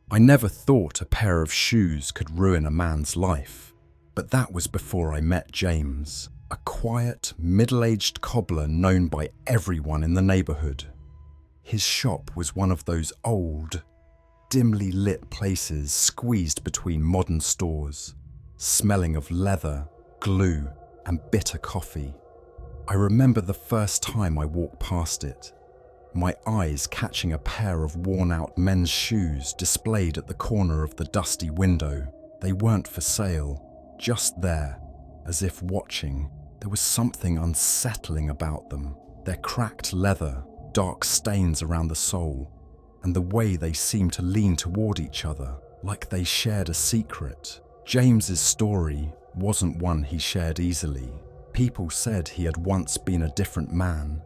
I never thought a pair of shoes could ruin a man's life, but that was before I met James, a quiet, middle-aged cobbler known by everyone in the neighborhood. His shop was one of those old, dimly lit places squeezed between modern stores, smelling of leather, glue, and bitter coffee. I remember the first time I walked past it, my eyes catching a pair of worn-out men's shoes displayed at the corner of the dusty window. They weren't for sale, just there, as if watching. There was something unsettling about them. Their cracked leather, dark stains around the sole, and the way they seemed to lean toward each other, like they shared a secret. James's story wasn't one he shared easily. People said he had once been a different man,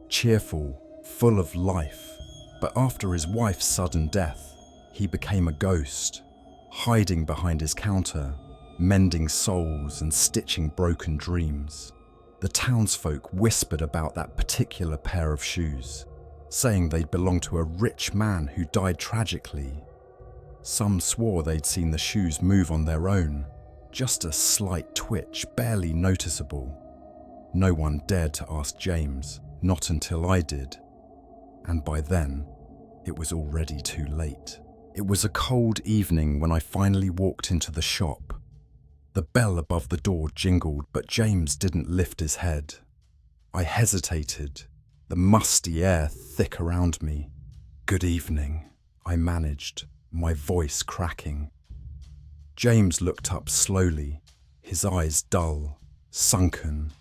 cheerful, full of life, but after his wife's sudden death, he became a ghost, hiding behind his counter, mending soles and stitching broken dreams. The townsfolk whispered about that particular pair of shoes, saying they'd belonged to a rich man who died tragically. Some swore they'd seen the shoes move on their own, just a slight twitch, barely noticeable. No one dared to ask James, not until I did. And by then, it was already too late. It was a cold evening when I finally walked into the shop. The bell above the door jingled, but James didn't lift his head. I hesitated, the musty air thick around me. "Good evening," I managed, my voice cracking. James looked up slowly, his eyes dull, sunken,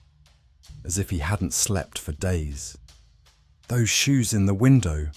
as if he hadn't slept for days. "Those shoes in the window,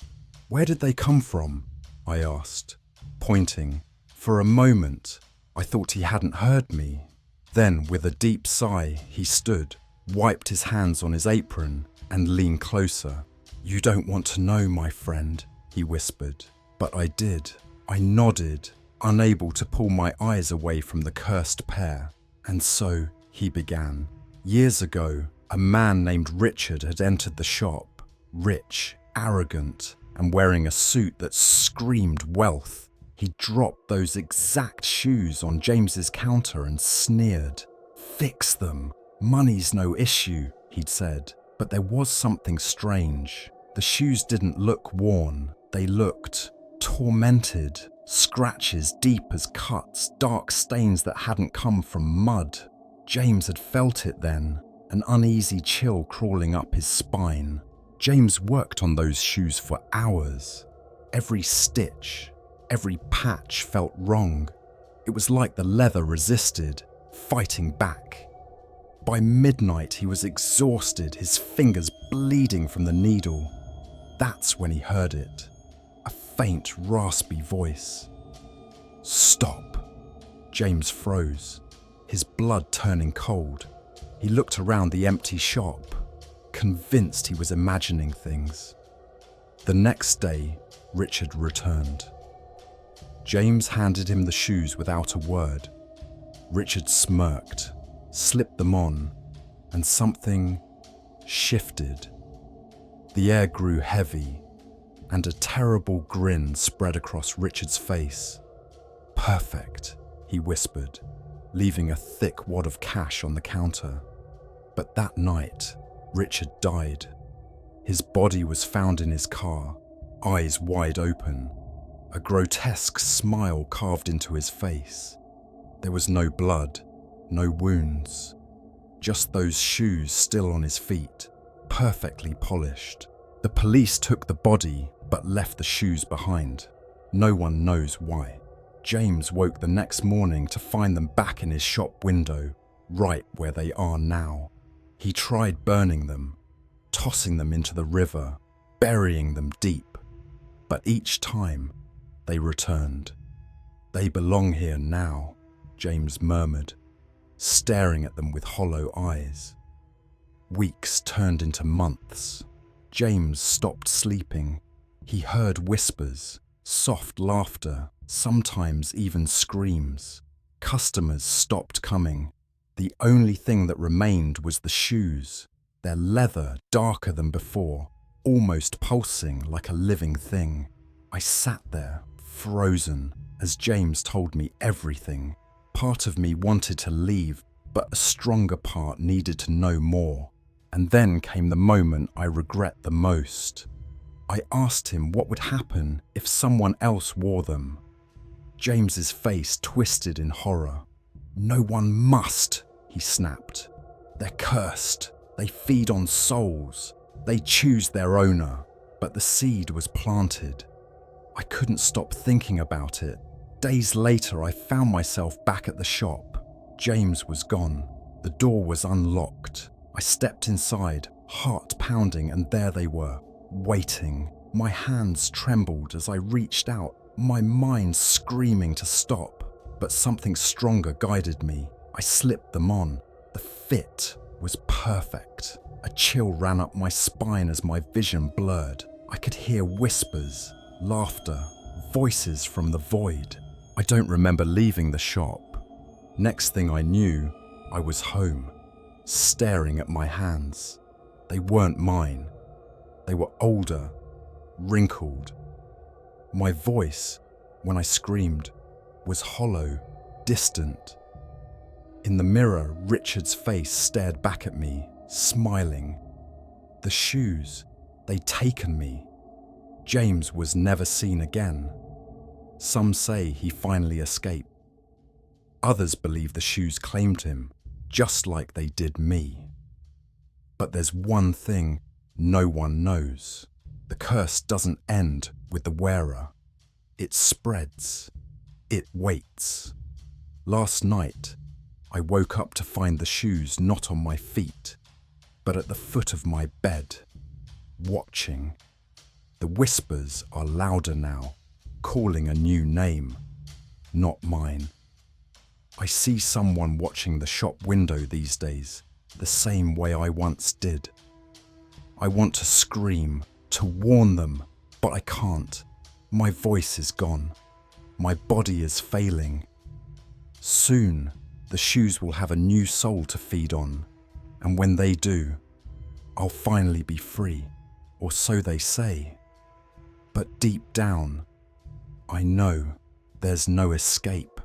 where did they come from?" I asked, pointing. For a moment, I thought he hadn't heard me. Then, with a deep sigh, he stood, wiped his hands on his apron, and leaned closer. "You don't want to know, my friend," he whispered. But I did. I nodded, unable to pull my eyes away from the cursed pair. "And so," he began, "years ago, a man named Richard had entered the shop, rich, arrogant, and wearing a suit that screamed wealth. He dropped those exact shoes on James's counter and sneered. 'Fix them. Money's no issue,' he'd said. But there was something strange. The shoes didn't look worn. They looked tormented. Scratches deep as cuts, dark stains that hadn't come from mud. James had felt it then, an uneasy chill crawling up his spine. James worked on those shoes for hours. Every stitch, every patch felt wrong. It was like the leather resisted, fighting back. By midnight, he was exhausted, his fingers bleeding from the needle. That's when he heard it. A faint, raspy voice. "Stop." James froze, his blood turning cold. He looked around the empty shop, convinced he was imagining things. The next day, Richard returned. James handed him the shoes without a word. Richard smirked, slipped them on, and something shifted. The air grew heavy, and a terrible grin spread across Richard's face. "Perfect," he whispered, leaving a thick wad of cash on the counter. But that night, Richard died. His body was found in his car, eyes wide open, a grotesque smile carved into his face. There was no blood, no wounds, just those shoes still on his feet, perfectly polished. The police took the body but left the shoes behind. No one knows why. James woke the next morning to find them back in his shop window, right where they are now. He tried burning them, tossing them into the river, burying them deep, but each time they returned. "They belong here now," James murmured, staring at them with hollow eyes. Weeks turned into months. James stopped sleeping. He heard whispers, soft laughter, sometimes even screams. Customers stopped coming. The only thing that remained was the shoes, their leather darker than before, almost pulsing like a living thing. I sat there, frozen as James told me everything. Part of me wanted to leave, but a stronger part needed to know more. And then came the moment I regret the most. I asked him what would happen if someone else wore them. James's face twisted in horror. "No one must," he snapped. "They're cursed. They feed on souls. They choose their owner." But the seed was planted. I couldn't stop thinking about it. Days later, I found myself back at the shop. James was gone. The door was unlocked. I stepped inside, heart pounding, and there they were, waiting. My hands trembled as I reached out, my mind screaming to stop. But something stronger guided me. I slipped them on. The fit was perfect. A chill ran up my spine as my vision blurred. I could hear whispers, laughter, voices from the void. I don't remember leaving the shop. Next thing I knew, I was home, staring at my hands. They weren't mine. They were older, wrinkled. My voice, when I screamed, was hollow, distant. In the mirror, Richard's face stared back at me, smiling. The shoes, they'd taken me. James was never seen again. Some say he finally escaped. Others believe the shoes claimed him, just like they did me. But there's one thing no one knows. The curse doesn't end with the wearer. It spreads. It waits. Last night, I woke up to find the shoes not on my feet, but at the foot of my bed, watching. The whispers are louder now, calling a new name, not mine. I see someone watching the shop window these days, the same way I once did. I want to scream, to warn them, but I can't. My voice is gone. My body is failing. Soon, the shoes will have a new soul to feed on, and when they do, I'll finally be free, or so they say. But deep down, I know there's no escape.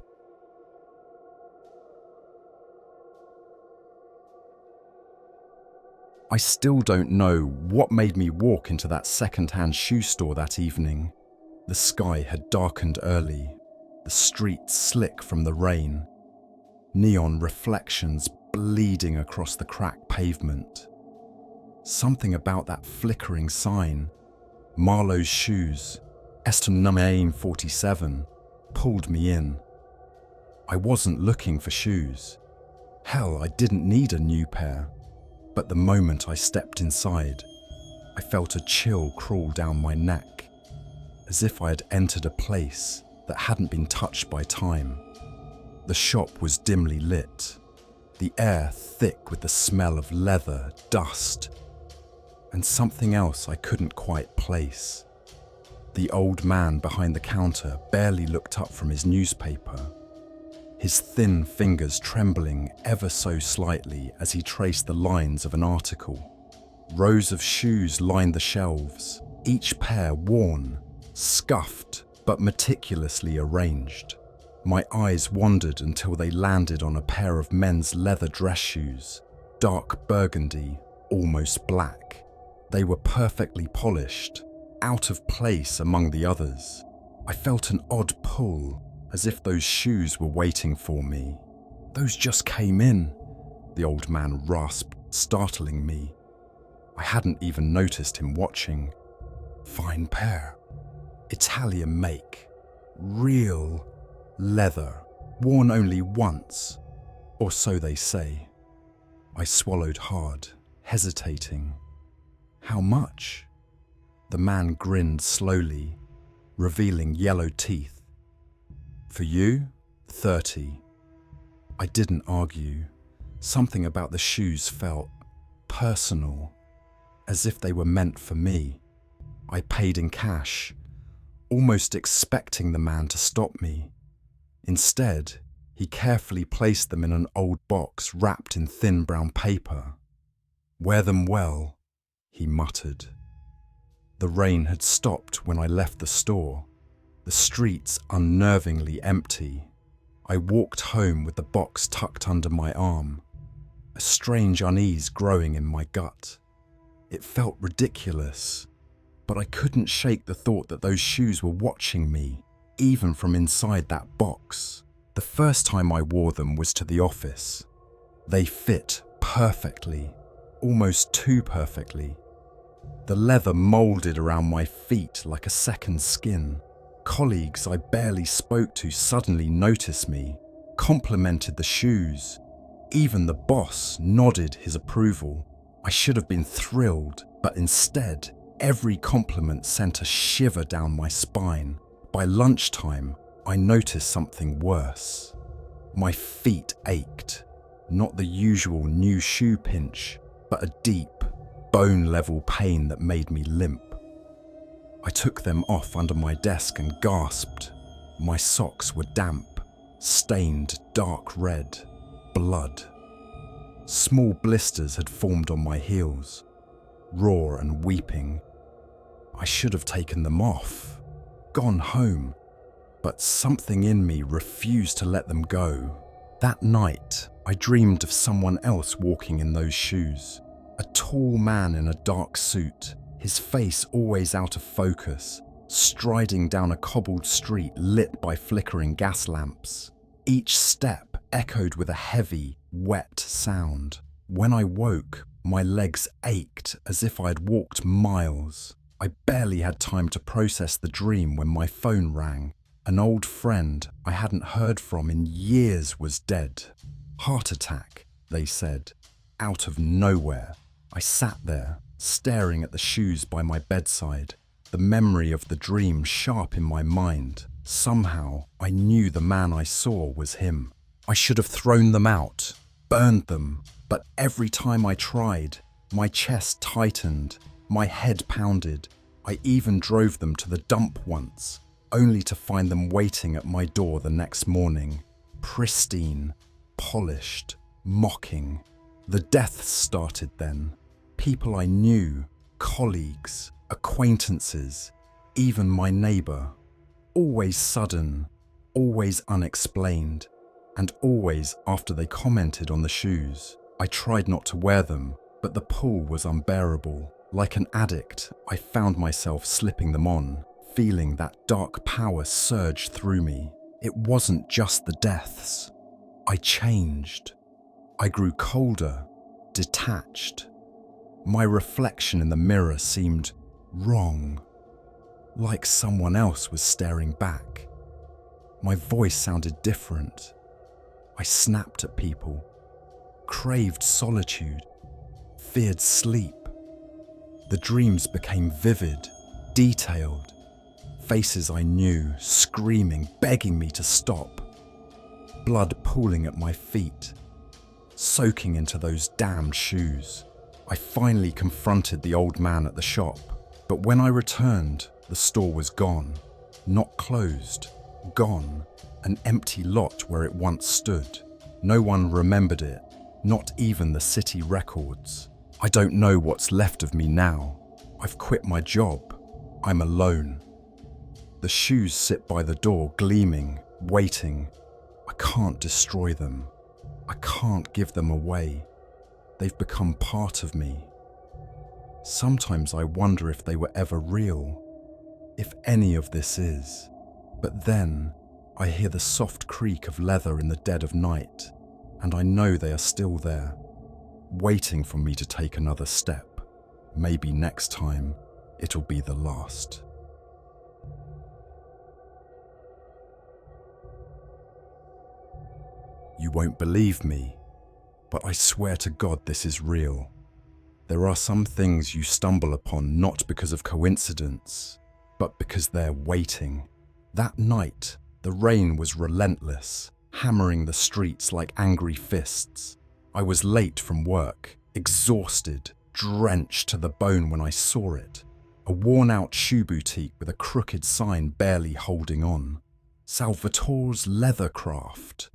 I still don't know what made me walk into that second-hand shoe store that evening. The sky had darkened early, the streets slick from the rain, neon reflections bleeding across the cracked pavement. Something about that flickering sign, Marlowe's shoes, Eston number 47, pulled me in. I wasn't looking for shoes. Hell, I didn't need a new pair. But the moment I stepped inside, I felt a chill crawl down my neck, as if I had entered a place that hadn't been touched by time. The shop was dimly lit, the air thick with the smell of leather, dust, and something else I couldn't quite place. The old man behind the counter barely looked up from his newspaper, his thin fingers trembling ever so slightly as he traced the lines of an article. Rows of shoes lined the shelves, each pair worn, scuffed, but meticulously arranged. My eyes wandered until they landed on a pair of men's leather dress shoes, dark burgundy, almost black. They were perfectly polished, out of place among the others. I felt an odd pull, as if those shoes were waiting for me. "Those just came in," the old man rasped, startling me. I hadn't even noticed him watching. "Fine pair. Italian make. Real leather. Worn only once. Or so they say." I swallowed hard, hesitating. "How much?" The man grinned slowly, revealing yellow teeth. "For you, 30. I didn't argue. Something about the shoes felt personal, as if they were meant for me. I paid in cash, almost expecting the man to stop me. Instead, he carefully placed them in an old box wrapped in thin brown paper. "Wear them well," he muttered. The rain had stopped when I left the store, the streets unnervingly empty. I walked home with the box tucked under my arm, a strange unease growing in my gut. It felt ridiculous, but I couldn't shake the thought that those shoes were watching me, even from inside that box. The first time I wore them was to the office. They fit perfectly, almost too perfectly. The leather molded around my feet like a second skin. Colleagues I barely spoke to suddenly noticed me, complimented the shoes. Even the boss nodded his approval. I should have been thrilled, but instead, every compliment sent a shiver down my spine. By lunchtime, I noticed something worse. My feet ached, not the usual new shoe pinch, but a deep, bone-level pain that made me limp. I took them off under my desk and gasped. My socks were damp, stained dark red, blood. Small blisters had formed on my heels, raw and weeping. I should have taken them off, gone home, but something in me refused to let them go. That night, I dreamed of someone else walking in those shoes. A tall man in a dark suit, his face always out of focus, striding down a cobbled street lit by flickering gas lamps. Each step echoed with a heavy, wet sound. When I woke, my legs ached as if I had walked miles. I barely had time to process the dream when my phone rang. An old friend I hadn't heard from in years was dead. Heart attack, they said, out of nowhere. I sat there, staring at the shoes by my bedside, the memory of the dream sharp in my mind. Somehow, I knew the man I saw was him. I should have thrown them out, burned them, but every time I tried, my chest tightened, my head pounded. I even drove them to the dump once, only to find them waiting at my door the next morning, pristine, polished, mocking. The deaths started then. People I knew, colleagues, acquaintances, even my neighbour. Always sudden, always unexplained, and always after they commented on the shoes. I tried not to wear them, but the pull was unbearable. Like an addict, I found myself slipping them on, feeling that dark power surge through me. It wasn't just the deaths. I changed. I grew colder, detached. My reflection in the mirror seemed wrong, like someone else was staring back. My voice sounded different. I snapped at people, craved solitude, feared sleep. The dreams became vivid, detailed. Faces I knew, screaming, begging me to stop. Blood pooling at my feet, soaking into those damned shoes. I finally confronted the old man at the shop, but when I returned, the store was gone. Not closed, gone. An empty lot where it once stood. No one remembered it, not even the city records. I don't know what's left of me now. I've quit my job. I'm alone. The shoes sit by the door, gleaming, waiting. I can't destroy them. I can't give them away. They've become part of me. Sometimes I wonder if they were ever real, if any of this is. But then I hear the soft creak of leather in the dead of night, and I know they are still there, waiting for me to take another step. Maybe next time it'll be the last. You won't believe me, but I swear to God this is real. There are some things you stumble upon not because of coincidence, but because they're waiting. That night, the rain was relentless, hammering the streets like angry fists. I was late from work, exhausted, drenched to the bone when I saw it. A worn-out shoe boutique with a crooked sign barely holding on. Salvatore's Leathercraft.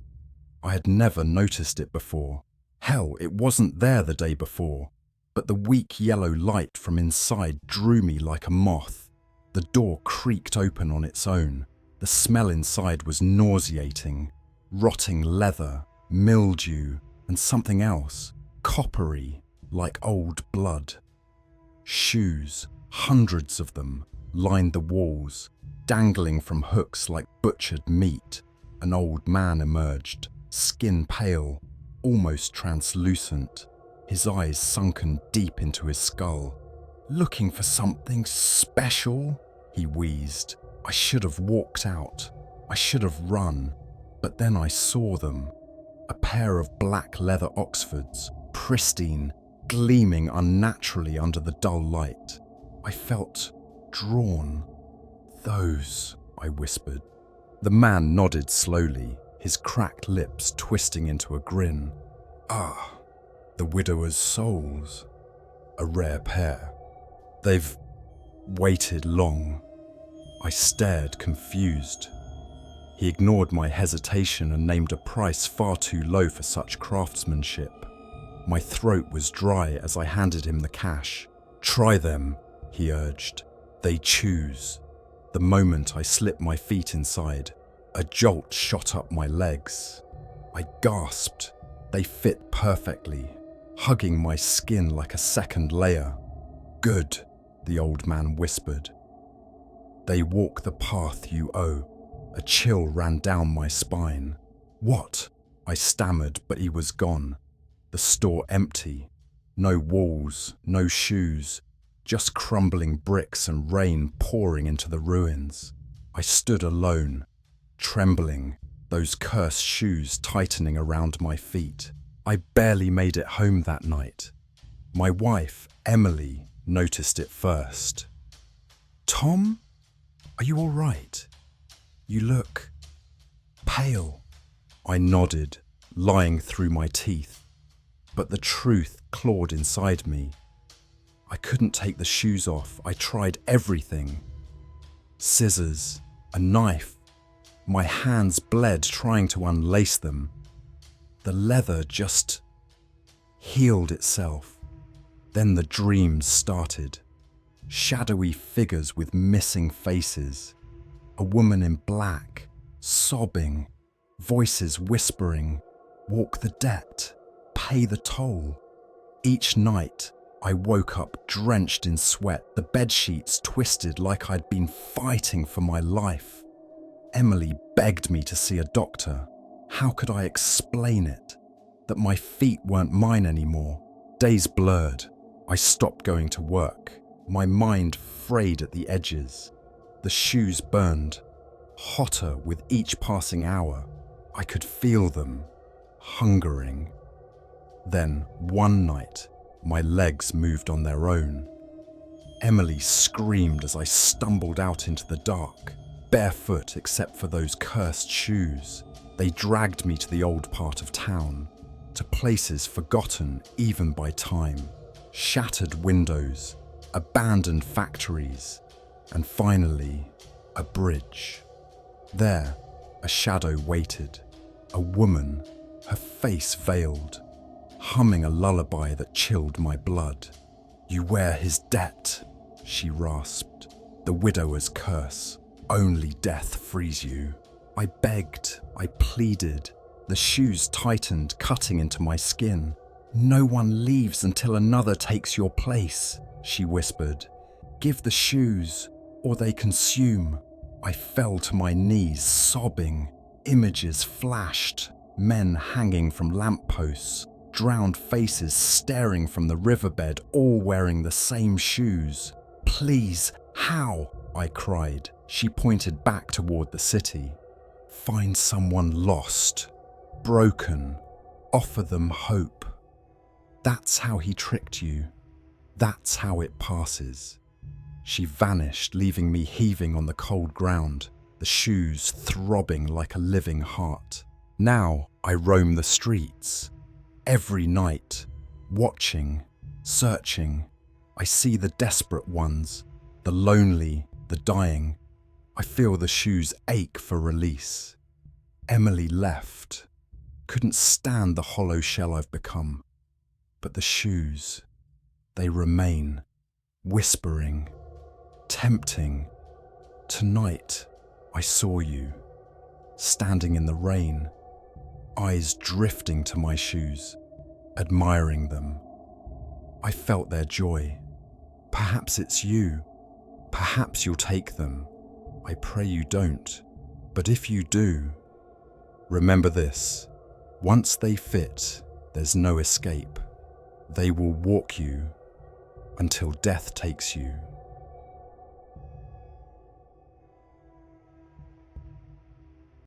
I had never noticed it before. Hell, it wasn't there the day before. But the weak yellow light from inside drew me like a moth. The door creaked open on its own. The smell inside was nauseating. Rotting leather, mildew, and something else, coppery, like old blood. Shoes, hundreds of them, lined the walls, dangling from hooks like butchered meat. An old man emerged, skin pale, almost translucent, his eyes sunken deep into his skull. "Looking for something special?" he wheezed. I should have walked out. I should have run. But then I saw them. A pair of black leather Oxfords, pristine, gleaming unnaturally under the dull light. I felt drawn. "Those," I whispered. The man nodded slowly, his cracked lips twisting into a grin. "Ah, the widower's souls. A rare pair. They've waited long." I stared, confused. He ignored my hesitation and named a price far too low for such craftsmanship. My throat was dry as I handed him the cash. "Try them," he urged. "They choose." The moment I slipped my feet inside, a jolt shot up my legs. I gasped. They fit perfectly, hugging my skin like a second layer. "Good," the old man whispered. "They walk the path you owe." A chill ran down my spine. "What?" I stammered, but he was gone. The store empty. No walls, no shoes, just crumbling bricks and rain pouring into the ruins. I stood alone, trembling, those cursed shoes tightening around my feet. I barely made it home that night. My wife, Emily, noticed it first. "Tom, are you all right? You look pale." I nodded, lying through my teeth, but the truth clawed inside me. I couldn't take the shoes off. I tried everything. Scissors, a knife. My hands bled trying to unlace them. The leather just healed itself. Then the dreams started. Shadowy figures with missing faces. A woman in black, sobbing, voices whispering, "Walk the debt, pay the toll." Each night, I woke up drenched in sweat, the bedsheets twisted like I'd been fighting for my life. Emily begged me to see a doctor. How could I explain it? That my feet weren't mine anymore. Days blurred. I stopped going to work. My mind frayed at the edges. The shoes burned, hotter with each passing hour. I could feel them, hungering. Then, one night, my legs moved on their own. Emily screamed as I stumbled out into the dark, barefoot except for those cursed shoes. They dragged me to the old part of town, to places forgotten even by time. Shattered windows, abandoned factories, and finally, a bridge. There, a shadow waited, a woman, her face veiled, humming a lullaby that chilled my blood. "You wear his debt," she rasped, "the widower's curse. Only death frees you." I begged, I pleaded. The shoes tightened, cutting into my skin. "No one leaves until another takes your place," she whispered. "Give the shoes, or they consume." I fell to my knees, sobbing. Images flashed, men hanging from lampposts, drowned faces staring from the riverbed, all wearing the same shoes. "Please, how?" I cried. She pointed back toward the city. "Find someone lost, broken, offer them hope. That's how he tricked you. That's how it passes." She vanished, leaving me heaving on the cold ground, the shoes throbbing like a living heart. Now I roam the streets, every night, watching, searching. I see the desperate ones, the lonely, the dying. I feel the shoes ache for release. Emily left, couldn't stand the hollow shell I've become. But the shoes, they remain, whispering, tempting. Tonight, I saw you, standing in the rain, eyes drifting to my shoes, admiring them. I felt their joy. Perhaps it's you. Perhaps you'll take them. I pray you don't. But if you do, remember this. Once they fit, there's no escape. They will walk you until death takes you.